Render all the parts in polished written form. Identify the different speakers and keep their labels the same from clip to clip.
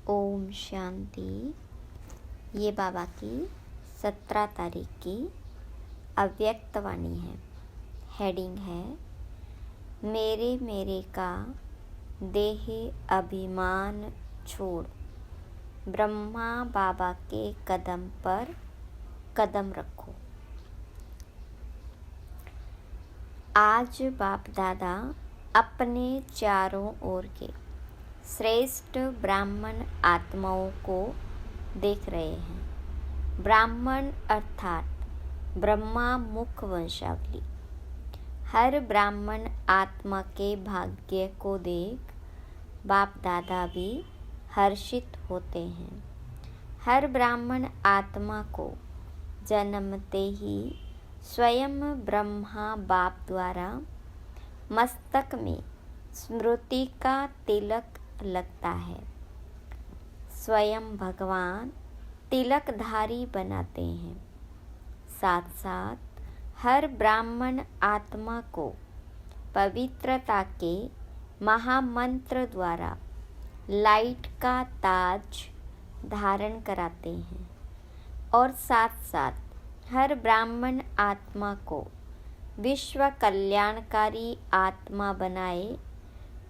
Speaker 1: ओम शांति। ये बाबा की 17 तारीख की अव्यक्त वाणी है। हेडिंग है मेरे मेरे का देह अभिमान छोड़, ब्रह्मा बाबा के कदम पर कदम रखो। आज बाप दादा अपने चारों ओर के श्रेष्ठ ब्राह्मण आत्माओं को देख रहे हैं। ब्राह्मण अर्थात ब्रह्मा मुख वंशावली। हर ब्राह्मण आत्मा के भाग्य को देख बाप दादा भी हर्षित होते हैं। हर ब्राह्मण आत्मा को जन्मते ही स्वयं ब्रह्मा बाप द्वारा मस्तक में स्मृति का तिलक लगता है। स्वयं भगवान तिलकधारी बनाते हैं। साथ साथ हर ब्राह्मण आत्मा को पवित्रता के महामंत्र द्वारा लाइट का ताज धारण कराते हैं और साथ साथ हर ब्राह्मण आत्मा को विश्व कल्याणकारी आत्मा बनाए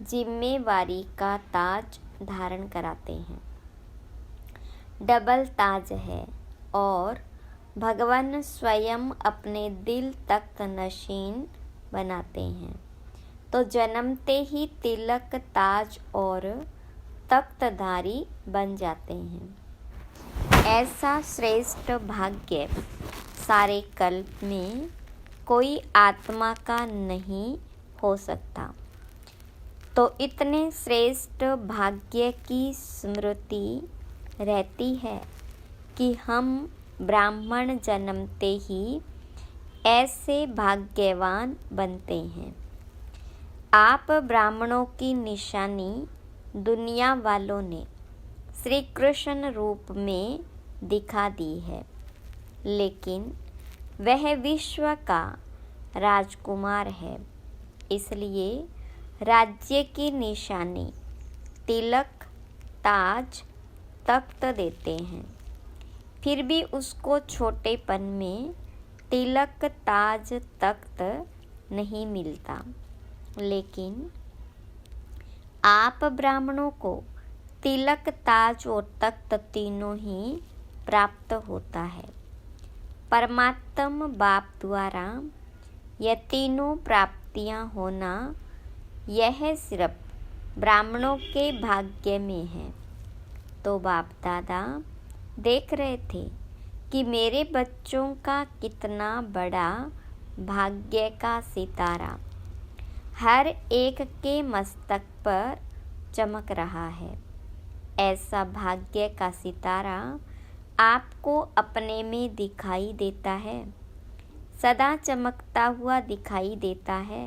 Speaker 1: जिम्मेवारी का ताज धारण कराते हैं। डबल ताज है और भगवान स्वयं अपने दिल तख्त नशीन बनाते हैं, तो जन्मते ही तिलक ताज और तख्तधारी बन जाते हैं। ऐसा श्रेष्ठ भाग्य सारे कल्प में कोई आत्मा का नहीं हो सकता। तो इतने श्रेष्ठ भाग्य की स्मृति रहती है कि हम ब्राह्मण जन्मते ही ऐसे भाग्यवान बनते हैं। आप ब्राह्मणों की निशानी दुनिया वालों ने श्री कृष्ण रूप में दिखा दी है, लेकिन वह विश्व का राजकुमार है, इसलिए राज्य की निशानी तिलक ताज तख्त देते हैं। फिर भी उसको छोटेपन में तिलक ताज तख्त नहीं मिलता, लेकिन आप ब्राह्मणों को तिलक ताज और तख्त तीनों ही प्राप्त होता है। परमात्म बाप द्वारा यह तीनों प्राप्तियां होना यह सिर्फ ब्राह्मणों के भाग्य में है। तो बाप दादा देख रहे थे कि मेरे बच्चों का कितना बड़ा भाग्य का सितारा हर एक के मस्तक पर चमक रहा है। ऐसा भाग्य का सितारा आपको अपने में दिखाई देता है, सदा चमकता हुआ दिखाई देता है,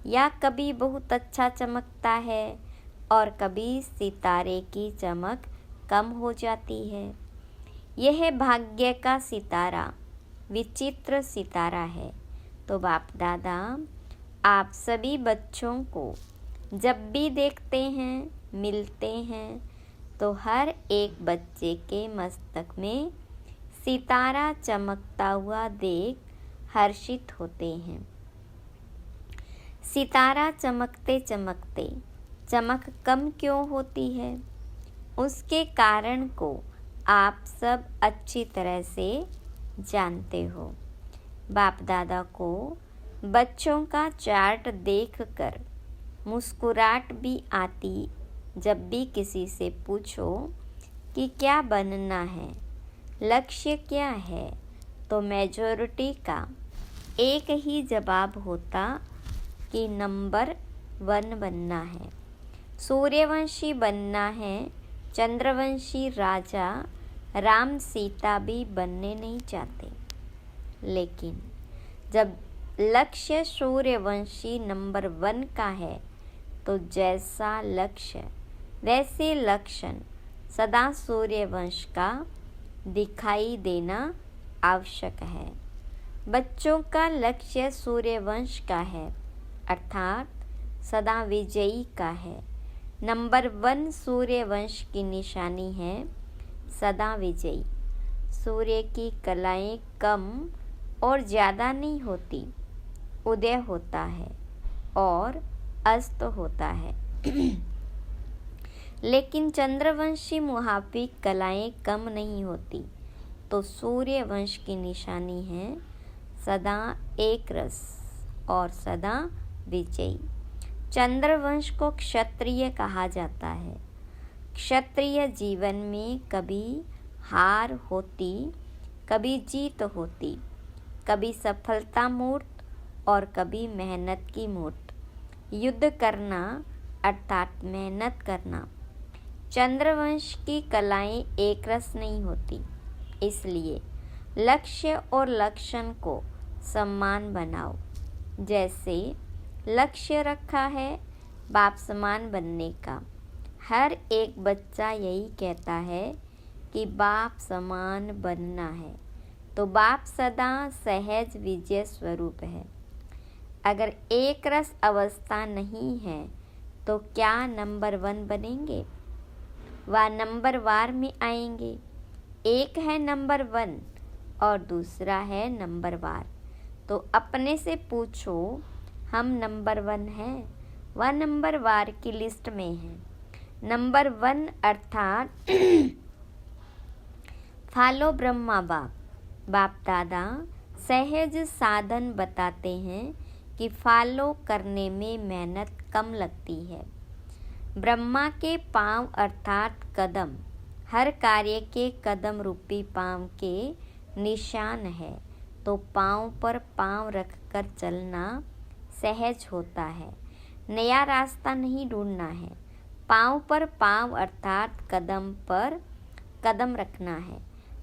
Speaker 1: या कभी बहुत अच्छा चमकता है और कभी सितारे की चमक कम हो जाती है। यह भाग्य का सितारा विचित्र सितारा है। तो बाप दादा आप सभी बच्चों को जब भी देखते हैं, मिलते हैं, तो हर एक बच्चे के मस्तक में सितारा चमकता हुआ देख हर्षित होते हैं। सितारा चमकते चमकते चमक कम क्यों होती है, उसके कारण को आप सब अच्छी तरह से जानते हो। बाप दादा को बच्चों का चार्ट देखकर मुस्कुराहट भी आती जब भी किसी से पूछो कि क्या बनना है, लक्ष्य क्या है, तो मेजॉरिटी का एक ही जवाब होता कि नंबर 1 बनना है, सूर्यवंशी बनना है। चंद्रवंशी राजा राम सीता भी बनने नहीं चाहते, लेकिन जब लक्ष्य सूर्यवंशी नंबर 1 का है, तो जैसा लक्ष्य वैसे लक्षण सदा सूर्यवंश का दिखाई देना आवश्यक है। बच्चों का लक्ष्य सूर्यवंश का है, अर्थात सदा विजयी का है। नंबर 1 सूर्यवंश की निशानी है सदा विजयी। सूर्य की कलाएं कम और ज़्यादा नहीं होती, उदय होता है और अस्त होता है। लेकिन चंद्रवंशी मुहाफी कलाएं कम नहीं होती। तो सूर्यवंश की निशानी है सदा एक रस और सदा विजयी। चंद्रवंश को क्षत्रिय कहा जाता है। क्षत्रिय जीवन में कभी हार होती, कभी जीत होती, कभी सफलता मूर्त और कभी मेहनत की मूर्त। युद्ध करना अर्थात मेहनत करना। चंद्रवंश की कलाएं एक रस नहीं होती, इसलिए लक्ष्य और लक्षण को सम्मान बनाओ। जैसे लक्ष्य रखा है बाप समान बनने का। हर एक बच्चा यही कहता है कि बाप समान बनना है, तो बाप सदा सहज विजय स्वरूप है। अगर एक रस अवस्था नहीं है तो क्या नंबर 1 बनेंगे? वह नंबर वार में आएंगे। एक है नंबर 1 और दूसरा है नंबर वार। तो अपने से पूछो, हम नंबर 1 हैं, वह नंबर वार की लिस्ट में है। नंबर 1 अर्थात फॉलो ब्रह्मा बाप दादा सहज साधन बताते हैं कि फॉलो करने में मेहनत कम लगती है। ब्रह्मा के पांव अर्थात कदम हर कार्य के कदम रूपी पांव के निशान है। तो पांव पर पांव रखकर चलना सहज होता है। नया रास्ता नहीं ढूंढना है। पांव पर पांव अर्थात कदम पर कदम रखना है।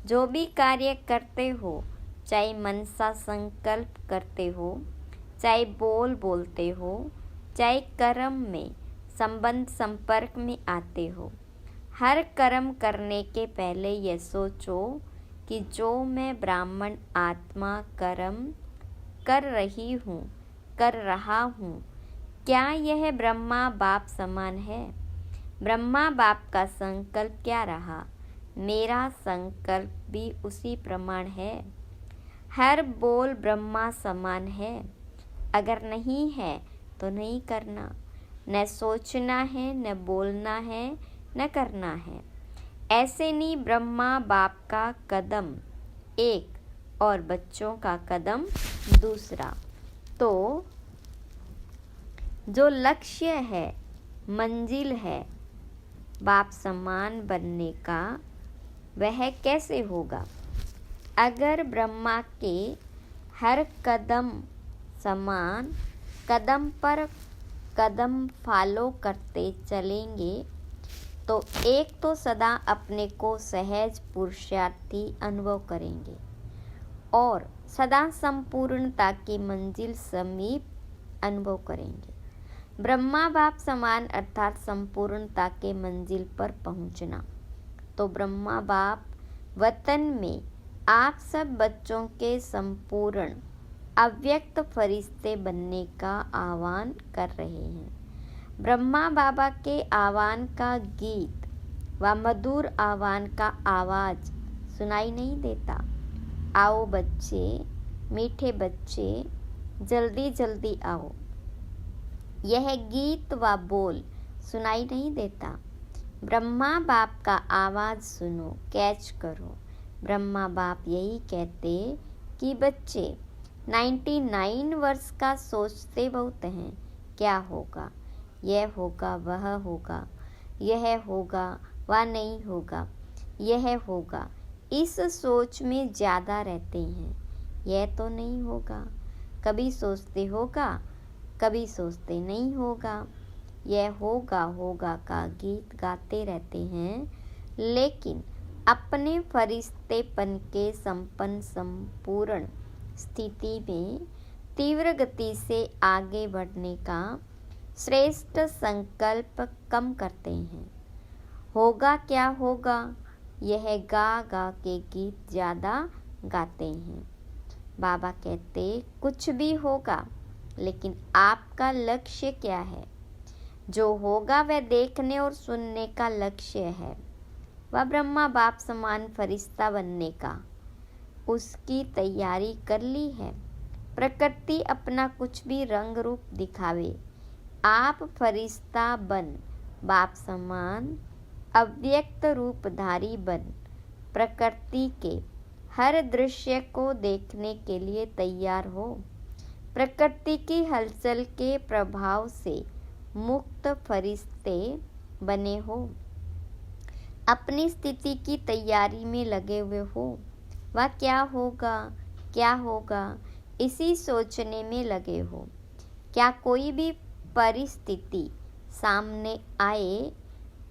Speaker 1: जो भी कार्य करते हो, चाहे मनसा संकल्प करते हो, चाहे बोलते हो, चाहे कर्म में संबंध संपर्क में आते हो, हर कर्म करने के पहले यह सोचो कि जो मैं ब्राह्मण आत्मा कर्म कर रहा हूँ, क्या यह ब्रह्मा बाप समान है? ब्रह्मा बाप का संकल्प क्या रहा, मेरा संकल्प भी उसी प्रमाण है। हर बोल ब्रह्मा समान है। अगर नहीं है तो नहीं करना, न सोचना है, न बोलना है, न करना है। ऐसे नहीं ब्रह्मा बाप का कदम एक और बच्चों का कदम दूसरा। तो जो लक्ष्य है, मंजिल है बाप समान बनने का, वह कैसे होगा? अगर ब्रह्मा के हर कदम समान कदम पर कदम फॉलो करते चलेंगे तो एक तो सदा अपने को सहज पुरुषार्थी अनुभव करेंगे और सदा संपूर्णता की मंजिल समीप अनुभव करेंगे। ब्रह्मा बाप समान अर्थात संपूर्णता के मंजिल पर पहुंचना। तो ब्रह्मा बाप वतन में आप सब बच्चों के संपूर्ण अव्यक्त फरिश्ते बनने का आह्वान कर रहे हैं। ब्रह्मा बाबा के आह्वान का गीत व मधुर आह्वान का आवाज़ सुनाई नहीं देता। आओ बच्चे, मीठे बच्चे, जल्दी जल्दी आओ। यह गीत व बोल सुनाई नहीं देता। ब्रह्मा बाप का आवाज़ सुनो, कैच करो। ब्रह्मा बाप यही कहते कि बच्चे 99 वर्ष का सोचते बहुत हैं, क्या होगा, यह होगा, वह होगा, यह होगा, वह नहीं होगा, यह होगा, इस सोच में ज़्यादा रहते हैं। यह तो नहीं होगा, कभी सोचते होगा, कभी सोचते नहीं होगा। यह होगा होगा का गीत गाते रहते हैं, लेकिन अपने फरिश्तेपन के संपन्न संपूर्ण स्थिति में तीव्र गति से आगे बढ़ने का श्रेष्ठ संकल्प कम करते हैं। होगा क्या होगा, यह गा गा के गीत ज़्यादा गाते हैं। बाबा कहते कुछ भी होगा, लेकिन आपका लक्ष्य क्या है? जो होगा वह देखने और सुनने का लक्ष्य है। वह ब्रह्मा बाप समान फरिश्ता बनने का उसकी तैयारी कर ली है। प्रकृति अपना कुछ भी रंग रूप दिखावे, आप फरिश्ता बन बाप समान अव्यक्त रूपधारी बन प्रकृति के हर दृश्य को देखने के लिए तैयार हो। प्रकृति की हलचल के प्रभाव से मुक्त फरिश्ते बने हो। अपनी स्थिति की तैयारी में लगे हुए हो। वह क्या होगा, क्या होगा, इसी सोचने में लगे हो। क्या कोई भी परिस्थिति सामने आए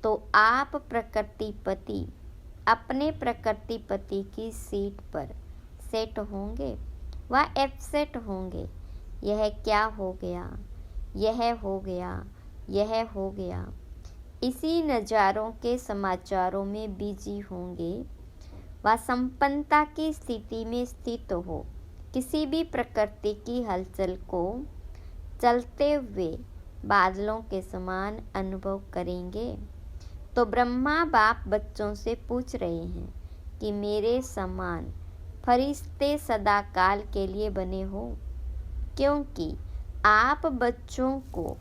Speaker 1: तो आप प्रकृतिपति अपने प्रकृतिपति की सीट पर सेट होंगे, वह अपसेट होंगे। यह क्या हो गया, यह हो गया, यह हो गया, इसी नज़ारों के समाचारों में बिजी होंगे। वह संपन्नता की स्थिति में स्थित हो, किसी भी प्रकृति की हलचल को चलते हुए बादलों के समान अनुभव करेंगे। तो ब्रह्मा बाप बच्चों से पूछ रहे हैं कि मेरे समान फरिश्ते सदा काल के लिए बने हो, क्योंकि आप बच्चों को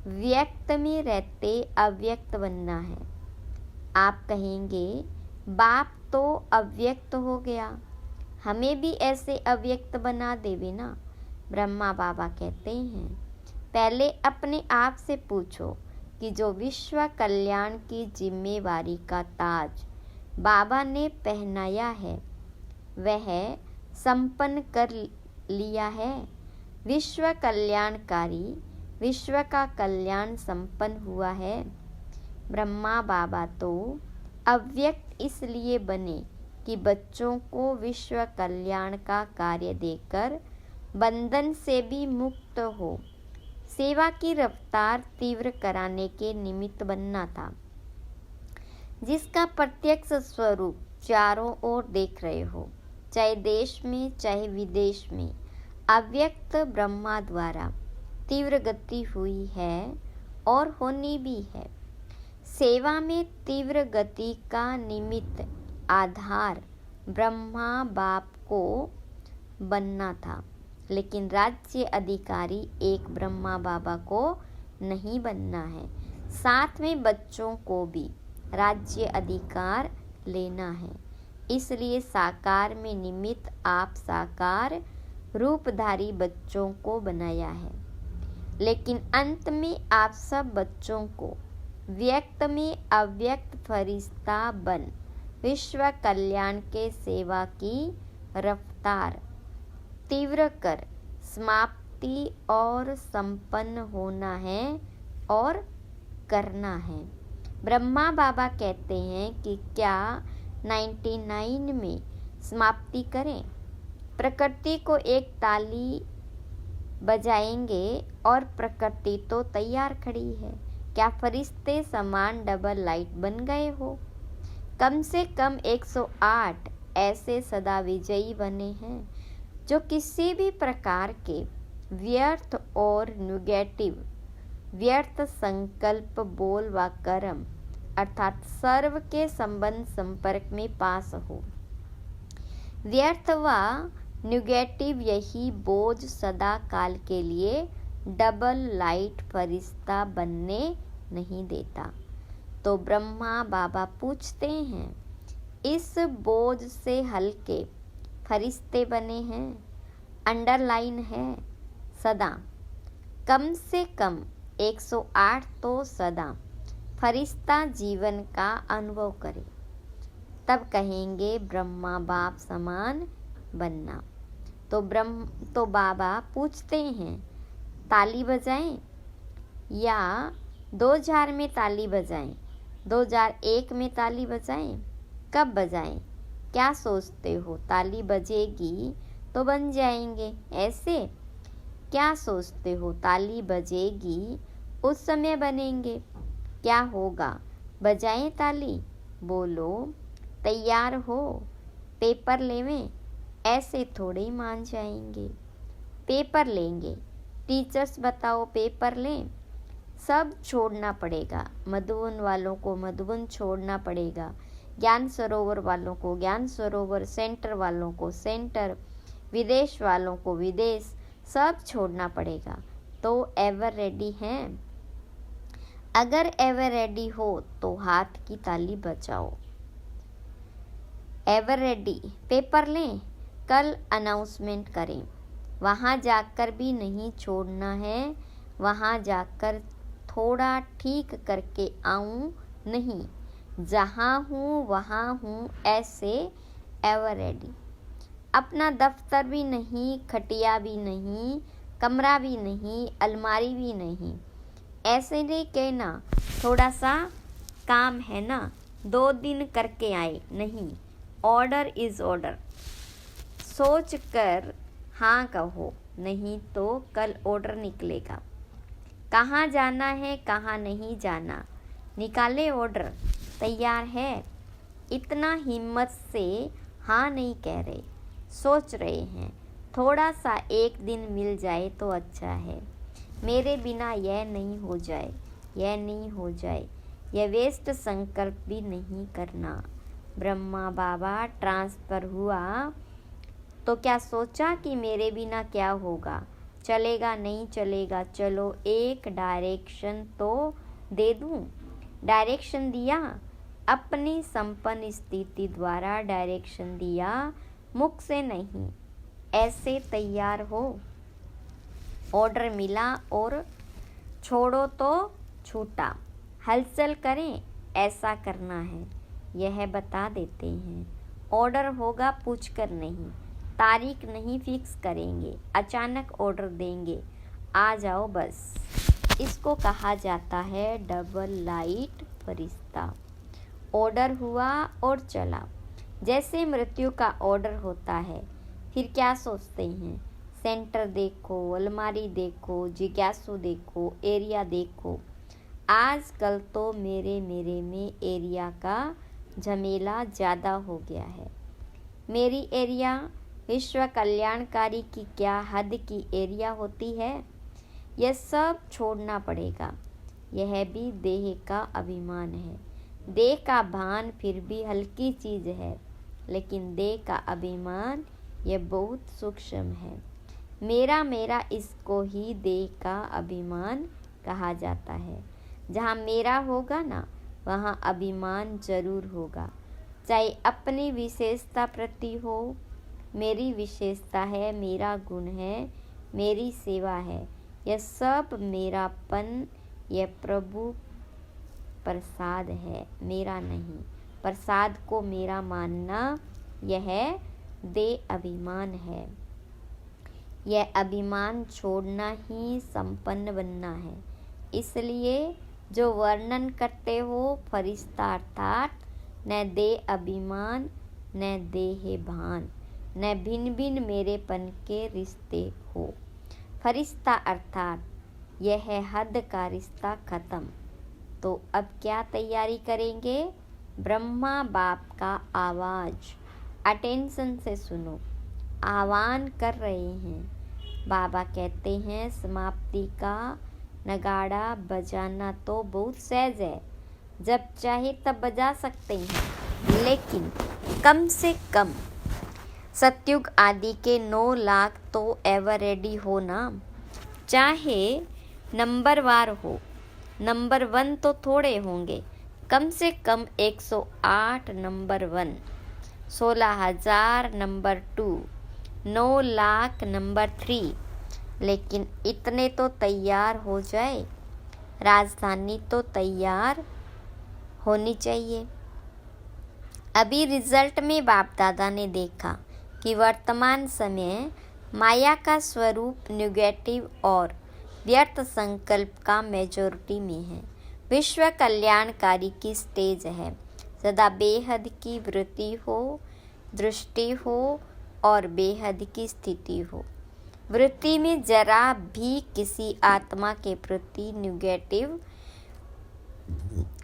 Speaker 1: व्यक्त में रहते अव्यक्त बनना है। आप कहेंगे बाप तो अव्यक्त हो गया, हमें भी ऐसे अव्यक्त बना देवे ना। ब्रह्मा बाबा कहते हैं पहले अपने आप से पूछो कि जो विश्व कल्याण की जिम्मेवारी का ताज बाबा ने पहनाया है वह संपन्न कर लिया है। विश्व कल्याणकारी विश्व का कल्याण संपन्न हुआ है। ब्रह्मा बाबा तो अव्यक्त इसलिए बने कि बच्चों को विश्व कल्याण का कार्य देकर बंधन से भी मुक्त हो, सेवा की रफ्तार तीव्र कराने के निमित्त बनना था, जिसका प्रत्यक्ष स्वरूप चारों ओर देख रहे हो, चाहे देश में चाहे विदेश में। अव्यक्त ब्रह्मा द्वारा तीव्र गति हुई है और होनी भी है। सेवा में तीव्र गति का निमित्त आधार ब्रह्मा बाप को बनना था, लेकिन राज्य अधिकारी एक ब्रह्मा बाबा को नहीं बनना है। साथ में बच्चों को भी राज्य अधिकार लेना है। इसलिए साकार में निमित्त आप साकार रूपधारी बच्चों को बनाया है, लेकिन अंत में आप सब बच्चों को व्यक्त में अव्यक्त फरिश्ता बन विश्व कल्याण के सेवा की रफ्तार तीव्र कर समाप्ति और संपन्न होना है और करना है। ब्रह्मा बाबा कहते हैं कि क्या 99 में समाप्ति करें? प्रकृति को एक ताली बजाएंगे और प्रकृति तो तैयार खड़ी है। क्या फरिश्ते समान डबल लाइट बन गए हो? कम से कम 108 ऐसे सदा विजयी बने हैं जो किसी भी प्रकार के व्यर्थ और नेगेटिव व्यर्थ संकल्प बोल व कर्म अर्थात सर्व के संबंध संपर्क में पास हो। व्यर्थ व नेगेटिव यही बोझ सदा काल के लिए डबल लाइट फरिश्ता बनने नहीं देता। तो ब्रह्मा बाबा पूछते हैं इस बोझ से हल्के फरिश्ते बने हैं। अंडरलाइन है सदा, कम से कम 108 तो सदा फरिश्ता जीवन का अनुभव करे, तब कहेंगे ब्रह्मा बाप समान बनना। तो बाबा पूछते हैं ताली बजाएं या 2000 में ताली बजाएं, 2001 में ताली बजाएं, कब बजाएं? क्या सोचते हो ताली बजेगी तो बन जाएंगे ऐसे? क्या सोचते हो ताली बजेगी उस समय बनेंगे? क्या होगा? बजाएं ताली, बोलो तैयार हो, पेपर लेवें, ऐसे थोड़े ही मान जाएंगे। पेपर लेंगे, टीचर्स बताओ पेपर लें, सब छोड़ना पड़ेगा। मधुबन वालों को मधुबन छोड़ना पड़ेगा, ज्ञान सरोवर वालों को ज्ञान सरोवर, सेंटर वालों को सेंटर, विदेश वालों को विदेश, सब छोड़ना पड़ेगा। तो एवर रेडी हैं? अगर एवर रेडी हो तो हाथ की ताली बजाओ। एवर रेडी, पेपर लें, कल अनाउंसमेंट करें। वहाँ जाकर भी नहीं छोड़ना है, वहाँ जाकर थोड़ा ठीक करके आऊँ नहीं, जहाँ हूँ वहाँ हूँ, ऐसे एवर रेडी। अपना दफ्तर भी नहीं, खटिया भी नहीं, कमरा भी नहीं, अलमारी भी नहीं, ऐसे नहीं कहना थोड़ा सा काम है ना, 2 दिन करके आए, नहीं, ऑर्डर इज ऑर्डर। सोच कर हाँ कहो, नहीं तो कल ऑर्डर निकलेगा। कहाँ जाना है, कहाँ नहीं जाना, निकाले ऑर्डर, तैयार है। इतना हिम्मत से हाँ नहीं कह रहे, सोच रहे हैं थोड़ा सा एक दिन मिल जाए तो अच्छा है। मेरे बिना यह नहीं हो जाए, यह नहीं हो जाए, यह वेस्ट संकल्प भी नहीं करना। ब्रह्मा बाबा ट्रांसफ़र हुआ तो क्या सोचा कि मेरे बिना क्या होगा, चलेगा नहीं चलेगा, चलो एक डायरेक्शन तो दे दूं। डायरेक्शन दिया, अपनी संपन्न स्थिति द्वारा डायरेक्शन दिया, मुख से नहीं, ऐसे तैयार हो। ऑर्डर मिला और छोड़ो तो छूटा, हलचल करें, ऐसा करना है, यह बता देते हैं। ऑर्डर होगा पूछकर नहीं, तारीख नहीं फिक्स करेंगे, अचानक ऑर्डर देंगे, आ जाओ बस। इसको कहा जाता है डबल लाइट फरिश्ता। ऑर्डर हुआ और चला, जैसे मृत्यु का ऑर्डर होता है। फिर क्या सोचते हैं, सेंटर देखो, अलमारी देखो, जिज्ञासु देखो, एरिया देखो। आजकल तो मेरे में एरिया का झमेला ज़्यादा हो गया है। मेरी एरिया विश्व कल्याणकारी की क्या हद की एरिया होती है। यह सब छोड़ना पड़ेगा। यह भी देह का अभिमान है। देह का भान फिर भी हल्की चीज़ है, लेकिन देह का अभिमान यह बहुत सूक्ष्म है। मेरा मेरा इसको ही देह का अभिमान कहा जाता है। जहाँ मेरा होगा ना, वहाँ अभिमान जरूर होगा, चाहे अपनी विशेषता प्रति हो। मेरी विशेषता है, मेरा गुण है, मेरी सेवा है, यह सब मेरापन, यह प्रभु प्रसाद है, मेरा नहीं। प्रसाद को मेरा मानना यह दे अभिमान है। यह अभिमान छोड़ना ही संपन्न बनना है। इसलिए जो वर्णन करते हो फरिश्ता अर्थात न दे अभिमान, न देह भान, न भिन्न भिन्न मेरेपन के रिश्ते हो। फरिश्ता अर्थात यह है हद का रिश्ता खत्म। तो अब क्या तैयारी करेंगे? ब्रह्मा बाप का आवाज़ अटेंशन से सुनो, आह्वान कर रहे हैं। बाबा कहते हैं समाप्ति का नगाड़ा बजाना तो बहुत सहज है, जब चाहे तब बजा सकते हैं, लेकिन कम से कम सतयुग आदि के 9 लाख तो एवर रेडी हो ना। चाहे नंबरवार हो, नंबर 1 तो थोड़े होंगे, कम से कम 108 नंबर 1, 16,000 नंबर 2, 9 लाख नंबर 3, लेकिन इतने तो तैयार हो जाए। राजधानी तो तैयार होनी चाहिए। अभी रिजल्ट में बाप दादा ने देखा कि वर्तमान समय माया का स्वरूप नेगेटिव और व्यर्थ संकल्प का मेजॉरिटी में है। विश्व कल्याणकारी की स्टेज है। सदा बेहद की वृत्ति हो, दृष्टि हो और बेहद की स्थिति हो। वृत्ति में जरा भी किसी आत्मा के प्रति नेगेटिव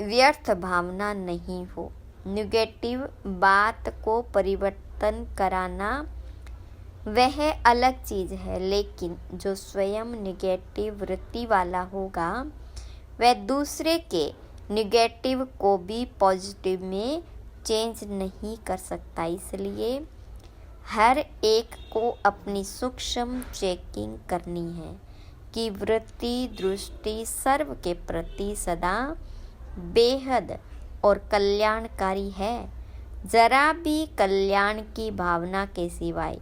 Speaker 1: व्यर्थ भावना नहीं हो। नेगेटिव बात को परिवर्तन कराना वह अलग चीज़ है, लेकिन जो स्वयं नेगेटिव वृत्ति वाला होगा वह दूसरे के निगेटिव को भी पॉजिटिव में चेंज नहीं कर सकता। इसलिए हर एक को अपनी सूक्ष्म चेकिंग करनी है कि वृत्ति दृष्टि सर्व के प्रति सदा बेहद और कल्याणकारी है। जरा भी कल्याण की भावना के सिवाय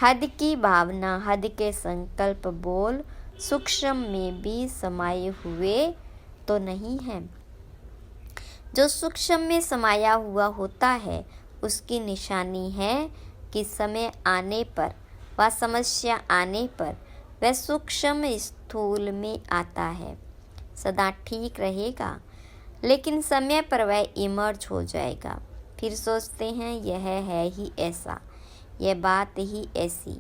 Speaker 1: हद की भावना, हद के संकल्प बोल सूक्ष्म में भी समाये हुए तो नहीं है। जो सूक्ष्म में समाया हुआ होता है उसकी निशानी है कि समय आने पर व समस्या आने पर वह सूक्ष्म स्थूल में आता है। सदा ठीक रहेगा लेकिन समय पर वह इमर्ज हो जाएगा। फिर सोचते हैं यह है ही ऐसा, यह बात ही ऐसी,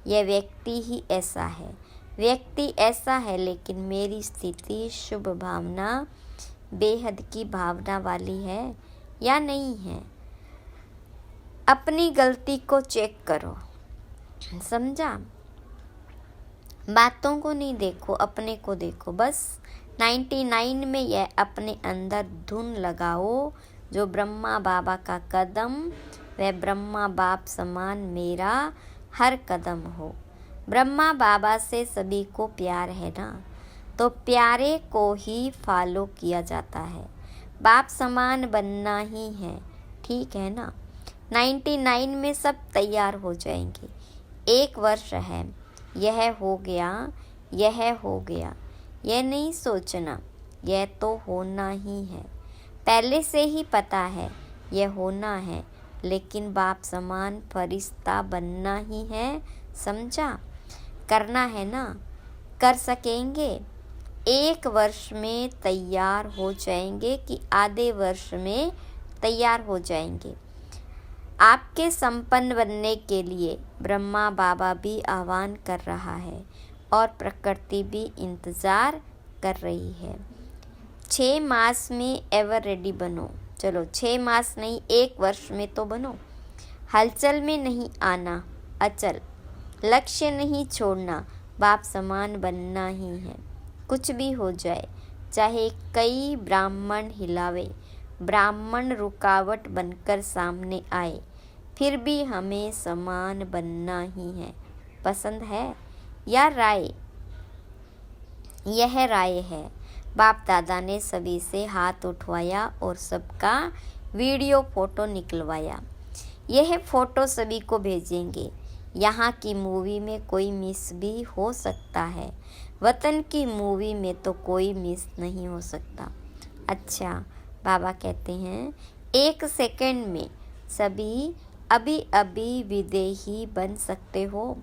Speaker 1: यह व्यक्ति ही ऐसा है, व्यक्ति ऐसा है, लेकिन मेरी स्थिति शुभ भावना बेहद की भावना वाली है या नहीं है। अपनी गलती को चेक करो, समझा? बातों को नहीं देखो, अपने को देखो। बस 99 में यह अपने अंदर धुन लगाओ, जो ब्रह्मा बाबा का कदम वह ब्रह्मा बाप समान मेरा हर कदम हो। ब्रह्मा बाबा से सभी को प्यार है ना, तो प्यारे को ही फॉलो किया जाता है। बाप समान बनना ही है, ठीक है ना। 99 में सब तैयार हो जाएंगे। 1 वर्ष है, यह हो गया, यह हो गया, यह नहीं सोचना, यह तो होना ही है। पहले से ही पता है यह होना है, लेकिन बाप समान फरिश्ता बनना ही है, समझा? करना है ना, कर सकेंगे। 1 वर्ष में तैयार हो जाएंगे कि आधे वर्ष में तैयार हो जाएंगे। आपके संपन्न बनने के लिए ब्रह्मा बाबा भी आह्वान कर रहा है और प्रकृति भी इंतज़ार कर रही है। 6 मास में एवर रेडी बनो। चलो 6 मास नहीं, 1 वर्ष में तो बनो। हलचल में नहीं आना, अचल। लक्ष्य नहीं छोड़ना, बाप समान बनना ही है। कुछ भी हो जाए, चाहे कई ब्राह्मण हिलावे, ब्राह्मण रुकावट बनकर सामने आए, फिर भी हमें समान बनना ही है। पसंद है या राय? यह राय है। बाप दादा ने सभी से हाथ उठवाया और सबका वीडियो फोटो निकलवाया। यह फोटो सभी को भेजेंगे। यहाँ की मूवी में कोई मिस भी हो सकता है, वतन की मूवी में तो कोई मिस नहीं हो सकता। अच्छा, बाबा कहते हैं 1 सेकंड में सभी अभी अभी विदेही बन सकते हो,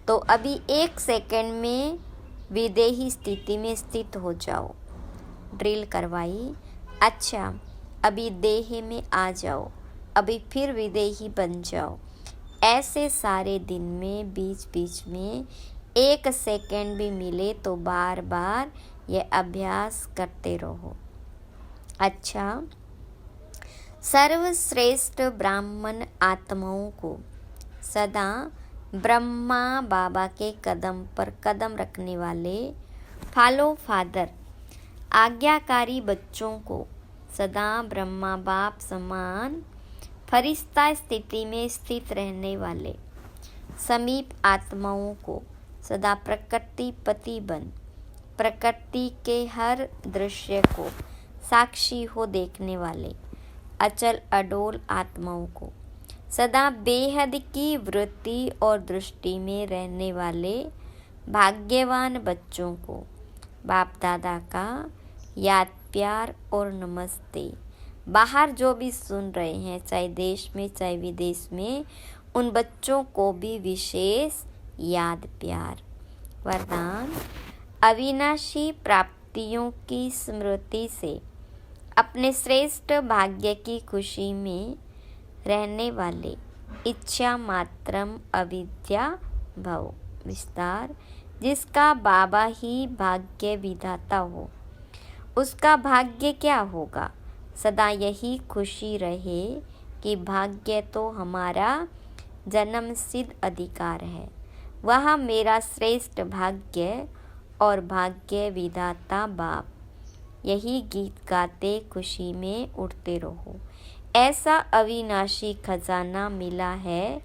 Speaker 1: तो अभी 1 सेकंड में विदेही स्थिति में स्थित हो जाओ। ड्रिल करवाई। अच्छा, अभी देह में आ जाओ, अभी फिर विदेही बन जाओ। ऐसे सारे दिन में बीच बीच में 1 सेकंड भी मिले तो बार बार ये अभ्यास करते रहो। अच्छा, सर्वश्रेष्ठ ब्राह्मण आत्माओं को सदा ब्रह्मा बाबा के कदम पर कदम रखने वाले फॉलो फादर आज्ञाकारी बच्चों को सदा ब्रह्मा बाप समान फरिश्ता स्थिति में स्थित रहने वाले समीप आत्माओं को सदा प्रकृति पति बन प्रकृति के हर दृश्य को साक्षी हो देखने वाले अचल अडोल आत्माओं को सदा बेहद की वृत्ति और दृष्टि में रहने वाले भाग्यवान बच्चों को बाप दादा का याद प्यार और नमस्ते। बाहर जो भी सुन रहे हैं, चाहे देश में चाहे विदेश में, उन बच्चों को भी विशेष याद प्यार। वरदान, अविनाशी प्राप्तियों की स्मृति से अपने श्रेष्ठ भाग्य की खुशी में रहने वाले इच्छा मात्रम अविद्या भव विस्तार, जिसका बाबा ही भाग्य विधाता हो, उसका भाग्य क्या होगा? सदा यही खुशी रहे कि भाग्य तो हमारा जन्म सिद्ध अधिकार है, वह मेरा श्रेष्ठ भाग्य और भाग्य विधाता बाप यही गीत गाते खुशी में उड़ते रहो। ऐसा अविनाशी खजाना मिला है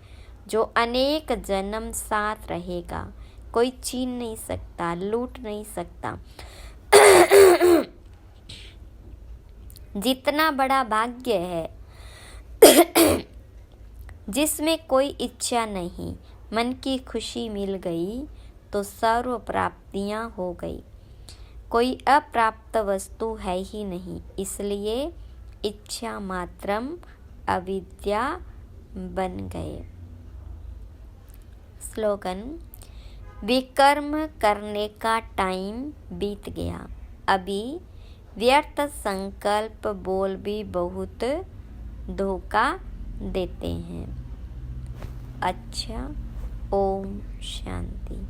Speaker 1: जो अनेक जन्म साथ रहेगा। कोई छीन नहीं सकता, लूट नहीं सकता। जितना बड़ा भाग्य है जिसमें कोई इच्छा नहीं, मन की खुशी मिल गई तो सर्व प्राप्तियां हो गई। कोई अप्राप्त वस्तु है ही नहीं, इसलिए इच्छा मात्रम अविद्या बन गए। स्लोगन: विकर्म करने का टाइम बीत गया, अभी व्यर्थ संकल्प बोल भी बहुत धोखा देते हैं। अच्छा, ओम शांति।